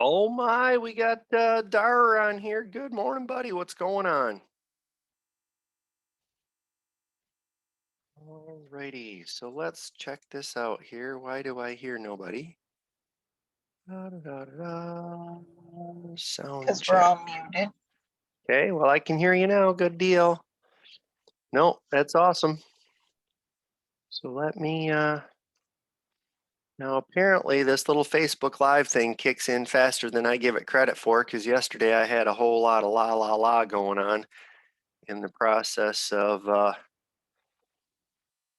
Oh my, we got Dar on here. Good morning, buddy. What's going on? Alrighty, so let's check this out here. Why do I hear nobody? Da, da, da, da, da. Sound Because we're check. all muted. Okay, well, I can hear you now. Good deal. No, that's awesome. So let me, now apparently this little Facebook Live thing kicks in faster than I give it credit for because yesterday I had a whole lot of la la la going on in the process of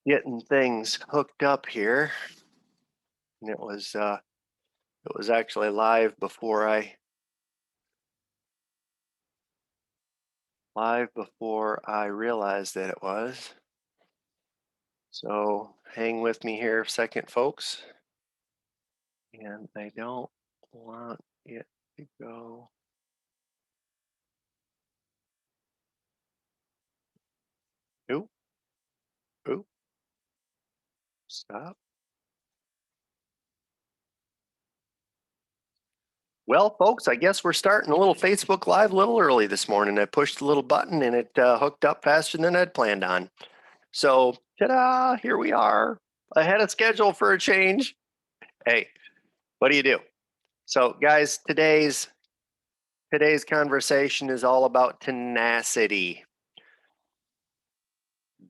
getting things hooked up here. And it was actually live before I realized that it was. So hang with me here a second, folks. And I don't want it to go. Oop, oop, stop. Well, folks, I guess we're starting a little Facebook Live a little early this morning. I pushed the little button and it hooked up faster than I'd planned on. So, ta-da! Here we are, ahead of schedule for a change. Hey, what do you do? So, guys, today's conversation is all about tenacity.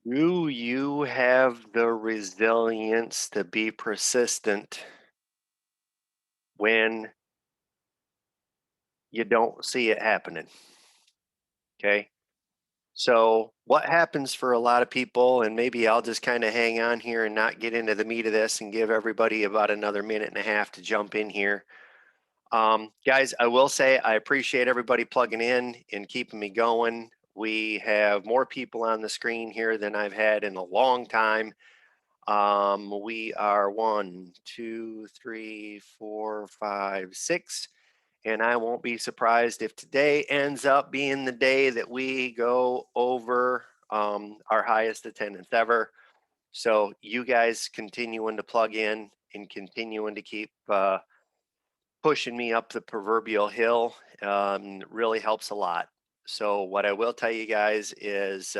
Do you have the resilience to be persistent when you don't see it happening? Okay. So, what happens for a lot of people, and maybe I'll just kind of hang on here and not get into the meat of this and give everybody about another minute and a half to jump in here. Guys, I will say I appreciate everybody plugging in and keeping me going. We have more people on the screen here than I've had in a long time. We are one, two, three, four, five, six, and I won't be surprised if today ends up being the day that we go over our highest attendance ever. So you guys continuing to plug in and continuing to keep pushing me up the proverbial hill really helps a lot. So what I will tell you guys is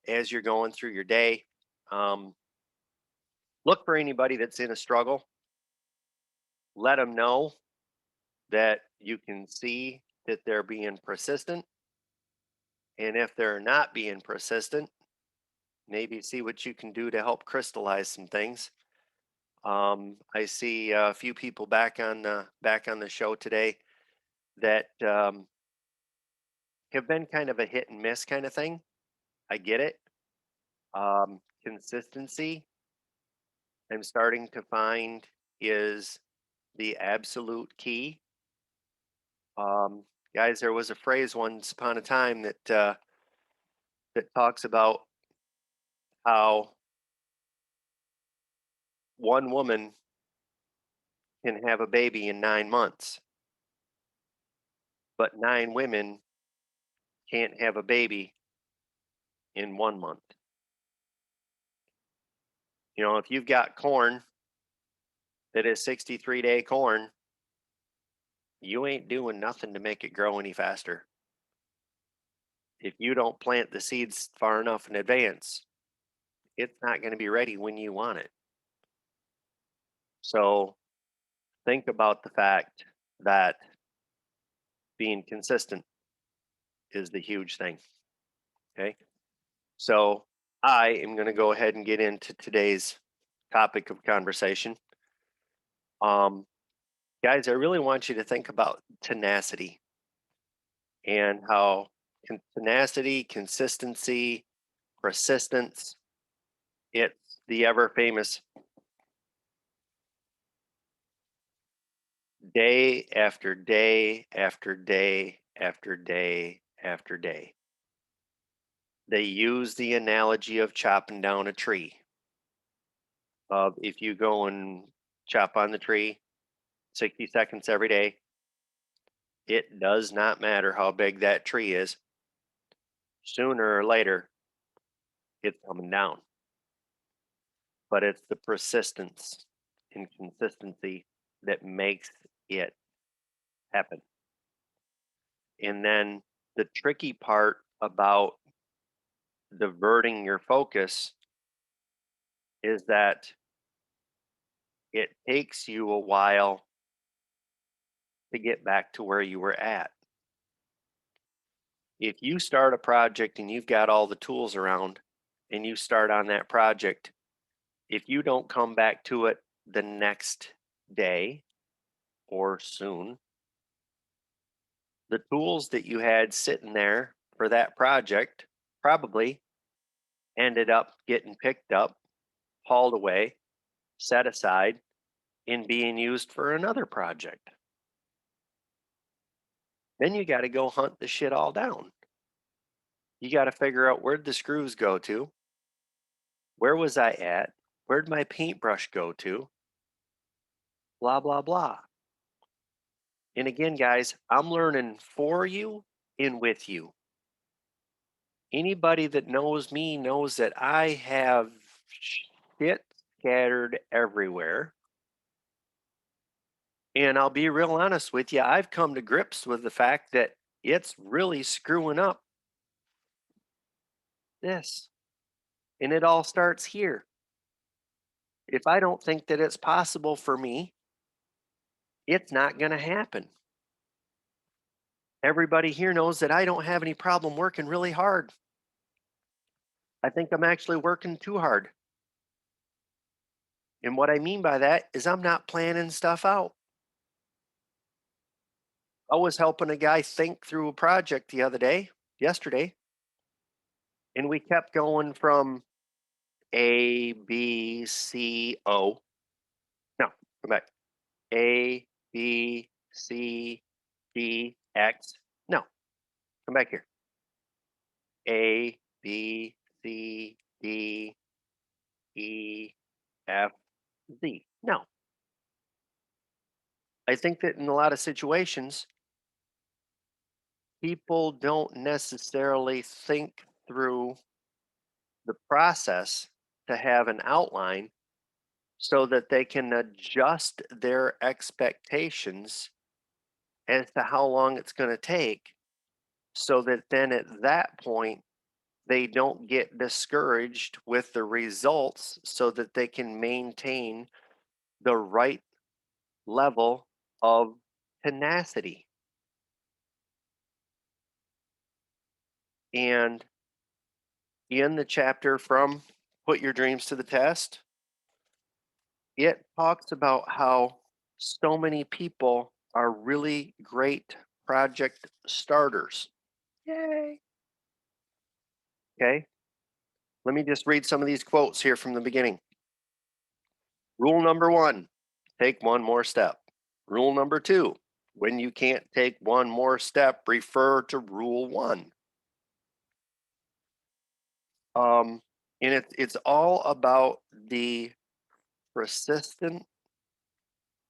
as you're going through your day, um, look for anybody that's in a struggle. Let them know that you can see that they're being persistent. And if they're not being persistent, maybe see what you can do to help crystallize some things. I see a few people back on the show today that have been kind of a hit and miss kind of thing. I get it. Consistency, I'm starting to find, is the absolute key. Um, Guys, there was a phrase once upon a time that talks about how one woman can have a baby in 9 months, but nine women can't have a baby in 1 month. If you've got corn that is 63-day corn, you ain't doing nothing to make it grow any faster. If you don't plant the seeds far enough in advance, it's not going to be ready when you want it. So think about the fact that being consistent is the huge thing. Okay. So I am going to go ahead and get into today's topic of conversation. Um, Guys, I really want you to think about tenacity and how tenacity, consistency, persistence, it's the ever famous day after day after day after day after day. They use the analogy of chopping down a tree. If you go and chop on the tree 60 seconds every day, it does not matter how big that tree is. Sooner or later, it's coming down. But it's the persistence and consistency that makes it happen. And then the tricky part about diverting your focus is that it takes you a while to get back to where you were at. If you start a project and you've got all the tools around and you start on that project, if you don't come back to it the next day or soon, the tools that you had sitting there for that project probably ended up getting picked up, hauled away, set aside, and being used for another project. Then you got to go hunt the shit all down. You got to figure out where'd the screws go to? Where was I at? Where'd my paintbrush go to? Blah, blah, blah. And again, guys, I'm learning for you and with you. Anybody that knows me knows that I have shit scattered everywhere. And I'll be real honest with you, I've come to grips with the fact that it's really screwing up this. And it all starts here. If I don't think that it's possible for me, it's not going to happen. Everybody here knows that I don't have any problem working really hard. I think I'm actually working too hard. And what I mean by that is I'm not planning stuff out. I was helping a guy think through a project yesterday, and we kept going from A, B, C, O. No, come back. A, B, C, D, X. No, come back here. A, B, C, D, E, F, Z. No. I think that in a lot of situations, people don't necessarily think through the process to have an outline so that they can adjust their expectations as to how long it's going to take so that then at that point they don't get discouraged with the results so that they can maintain the right level of tenacity. And in the chapter from Put Your Dreams to the Test, it talks about how so many people are really great project starters. Yay. Okay. Let me just read some of these quotes here from the beginning. Rule number one, take one more step. Rule number two, when you can't take one more step, refer to rule one. And it's all about the persistent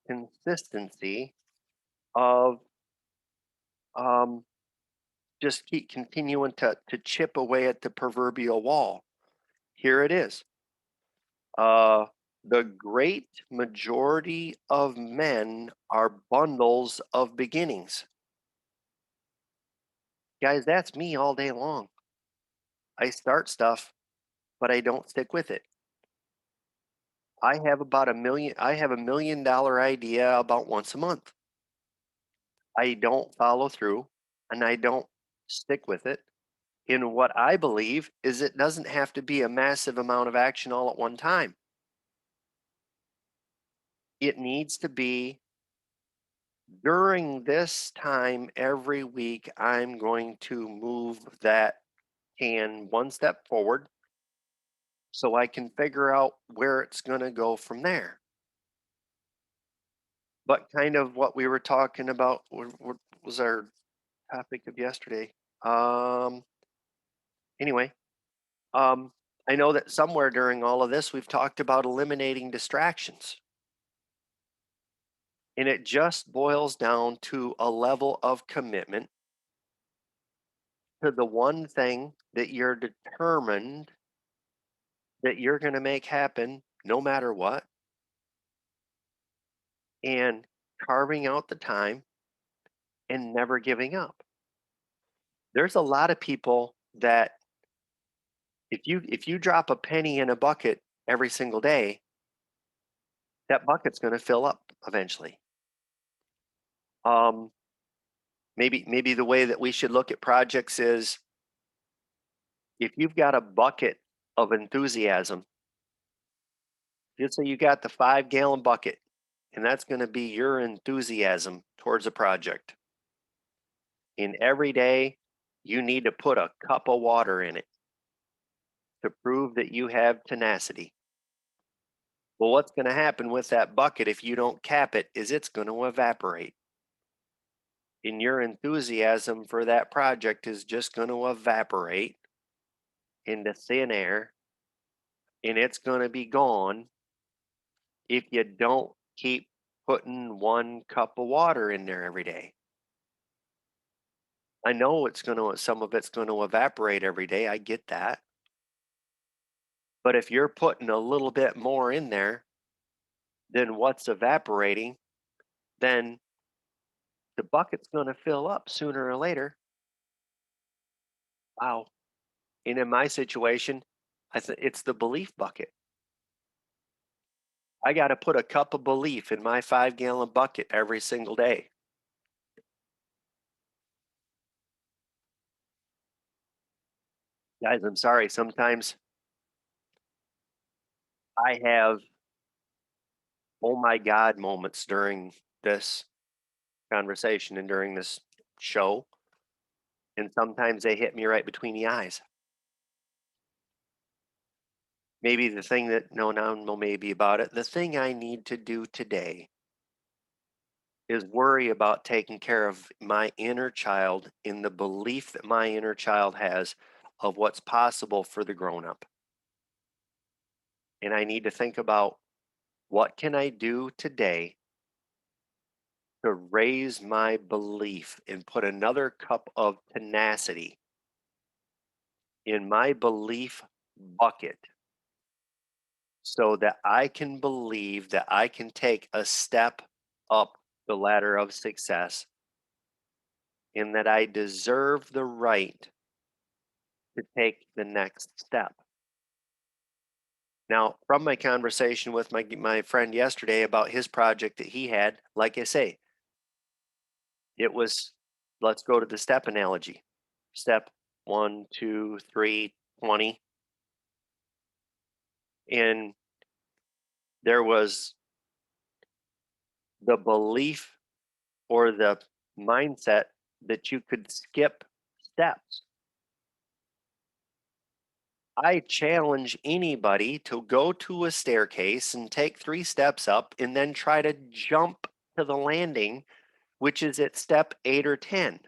consistency of um, just keep continuing to chip away at the proverbial wall. Here it is. Uh, the great majority of men are bundles of beginnings. Guys, that's me all day long. I start stuff, but I don't stick with it. I have $1 million idea about once a month. I don't follow through and I don't stick with it. In what I believe is it doesn't have to be a massive amount of action all at one time. It needs to be during this time every week, I'm going to move that can one step forward so I can figure out where it's going to go from there. But kind of what we were talking about, what was our topic of yesterday? Anyway, um, I know that somewhere during all of this, we've talked about eliminating distractions. And it just boils down to a level of commitment to the one thing that you're determined that you're going to make happen no matter what, and carving out the time and never giving up. There's a lot of people that if you drop a penny in a bucket every single day, that bucket's going to fill up eventually. Um, maybe the way that we should look at projects is if you've got a bucket of enthusiasm, just say you got the 5 gallon bucket, and that's going to be your enthusiasm towards a project. And every day, you need to put a cup of water in it to prove that you have tenacity. Well, what's going to happen with that bucket if you don't cap it is it's going to evaporate. And your enthusiasm for that project is just going to evaporate into thin air, and it's going to be gone if you don't keep putting 1 cup of water in there every day. I know some of it's going to evaporate every day. I get that. But if you're putting a little bit more in there than what's evaporating, then the bucket's going to fill up sooner or later. Wow. And in my situation, it's the belief bucket. I got to put a cup of belief in my 5 gallon bucket every single day. Guys, I'm sorry. Sometimes I have oh my God moments during this conversation and during this show. And sometimes they hit me right between the eyes. Maybe the thing that, no, maybe about it. The thing I need to do today is worry about taking care of my inner child in the belief that my inner child has of what's possible for the grown up. And I need to think about what can I do today to raise my belief and put another cup of tenacity in my belief bucket so that I can believe that I can take a step up the ladder of success and that I deserve the right to take the next step. Now, from my conversation with my friend yesterday about his project that he had, like I say, it was let's go to the step analogy. Step 1, 2, 3, 20. And there was the belief or the mindset that you could skip steps. I challenge anybody to go to a staircase and take 3 steps up and then try to jump to the landing, which is at step 8 or 10.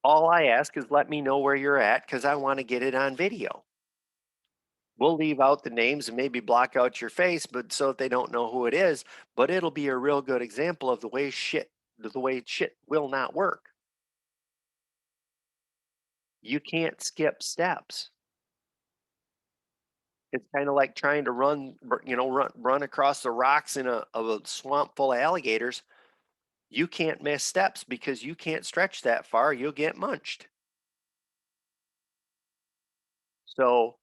All I ask is let me know where you're at because I want to get it on video. We'll leave out the names and maybe block out your face, but so that they don't know who it is. But it'll be a real good example of the way shit will not work. You can't skip steps. It's kind of like trying to run across the rocks in a swamp full of alligators. You can't miss steps because you can't stretch that far. You'll get munched. So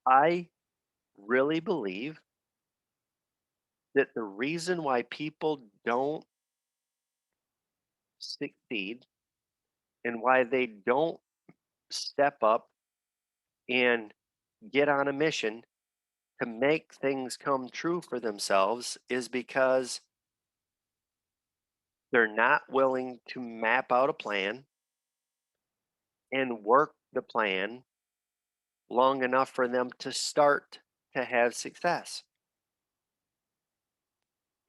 I really believe that the reason why people don't succeed and why they don't step up and get on a mission to make things come true for themselves is because they're not willing to map out a plan and work the plan long enough for them to start to have success.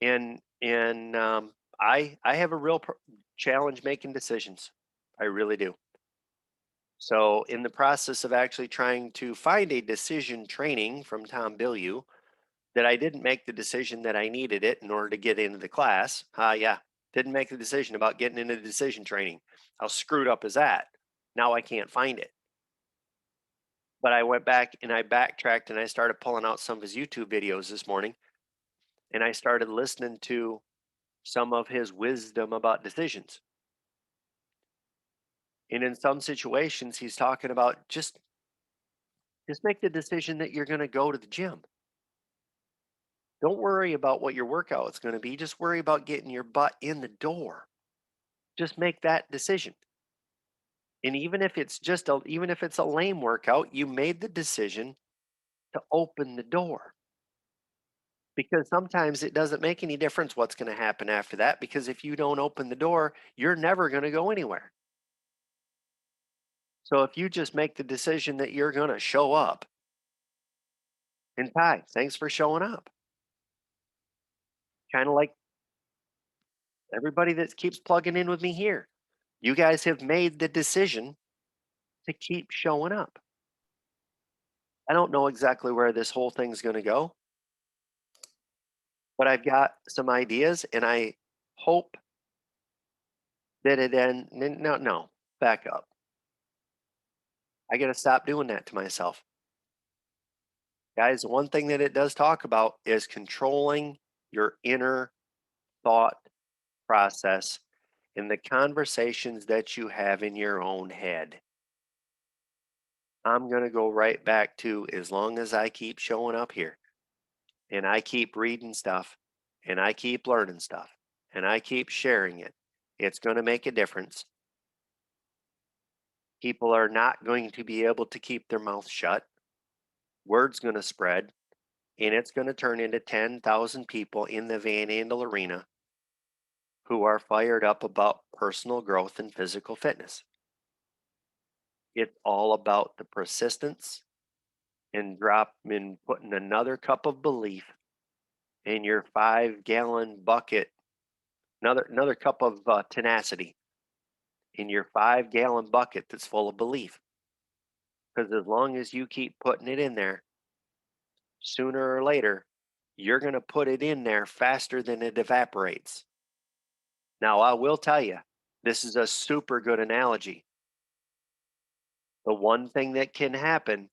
And I have a real challenge making decisions. I really do. So, in the process of actually trying to find a decision training from Tom Bilyeu, that I didn't make the decision that I needed it in order to get into the class. Yeah, didn't make the decision about getting into the decision training. How screwed up is that? Now I can't find it. But I went back and I backtracked and I started pulling out some of his YouTube videos this morning and I started listening to some of his wisdom about decisions. And in some situations, he's talking about just make the decision that you're going to go to the gym. Don't worry about what your workout is going to be. Just worry about getting your butt in the door. Just make that decision. And even if it's a lame workout, you made the decision to open the door. Because sometimes it doesn't make any difference what's going to happen after that, because if you don't open the door, you're never going to go anywhere. So if you just make the decision that you're going to show up, and Ty, thanks for showing up. Kind of like everybody that keeps plugging in with me here. You guys have made the decision to keep showing up. I don't know exactly where this whole thing's going to go, but I've got some ideas and I hope that it then, no, back up. I got to stop doing that to myself. Guys, one thing that it does talk about is controlling your inner thought process in the conversations that you have in your own head. I'm going to go right back to as long as I keep showing up here and I keep reading stuff and I keep learning stuff and I keep sharing it, it's going to make a difference. People are not going to be able to keep their mouth shut. Word's going to spread and it's going to turn into 10,000 people in the Van Andel arena who are fired up about personal growth and physical fitness. It's all about the persistence and putting another cup of belief in your 5-gallon bucket, another cup of tenacity in your 5-gallon bucket that's full of belief. Because as long as you keep putting it in there, sooner or later, you're going to put it in there faster than it evaporates. Now, I will tell you, this is a super good analogy. The one thing that can happen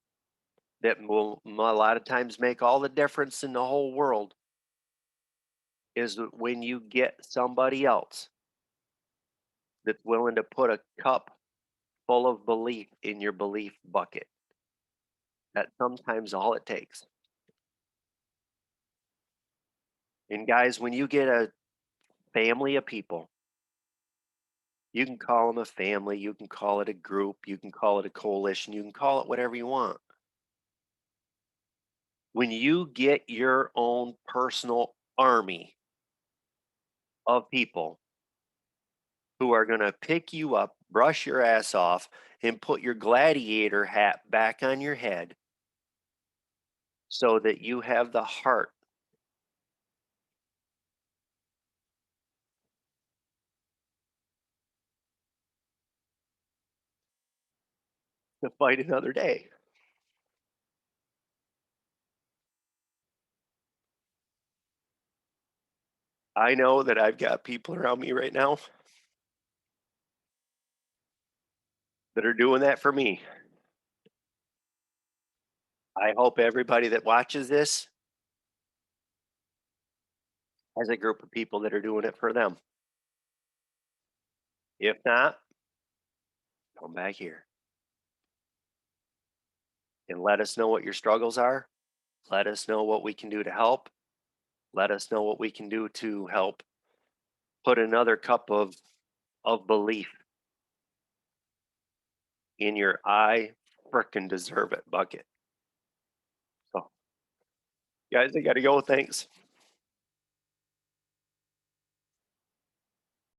that will a lot of times make all the difference in the whole world is when you get somebody else that's willing to put a cup full of belief in your belief bucket. That's sometimes all it takes. And guys, when you get a family of people, you can call them a family, you can call it a group, you can call it a coalition, you can call it whatever you want. When you get your own personal army of people who are going to pick you up, brush your ass off, and put your gladiator hat back on your head so that you have the heart to fight another day. I know that I've got people around me right now that are doing that for me. I hope everybody that watches this has a group of people that are doing it for them. If not, come back here and let us know what your struggles are. Let us know what we can do to help. Let us know what we can do to help put another cup of belief in your I frickin' deserve it bucket. So, guys, I got to go. Thanks.